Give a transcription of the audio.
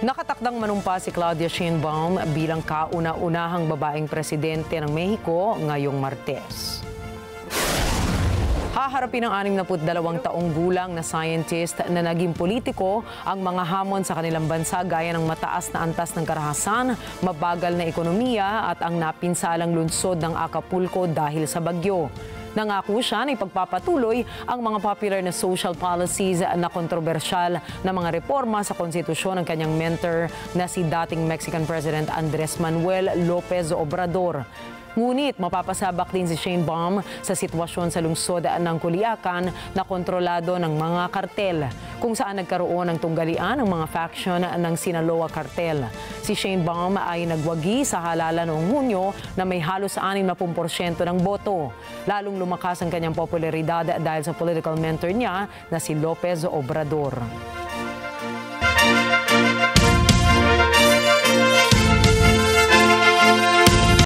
Nakatakdang manumpa si Claudia Sheinbaum bilang kauna-unahang babaeng presidente ng Mexico ngayong Martes. Haharapin ng 62 taong gulang na scientist na naging politiko ang mga hamon sa kanilang bansa gaya ng mataas na antas ng karahasan, mabagal na ekonomiya at ang napinsalang lungsod ng Acapulco dahil sa bagyo. Nangako siya na ipagpapatuloy ang mga popular na social policies na kontrobersyal na mga reforma sa konstitusyon ng kanyang mentor na si dating Mexican President Andres Manuel Lopez Obrador. Ngunit mapapasabak din si Sheinbaum sa sitwasyon sa lungsod ng Culiacan na kontrolado ng mga kartel, kung saan nagkaroon ng tunggalian ng mga faction ng Sinaloa Cartel. Si Sheinbaum ay nagwagi sa halalan noong Hunyo na may halos 60% ng boto. Lalong lumakas ang kanyang popularidad dahil sa political mentor niya na si Lopez Obrador.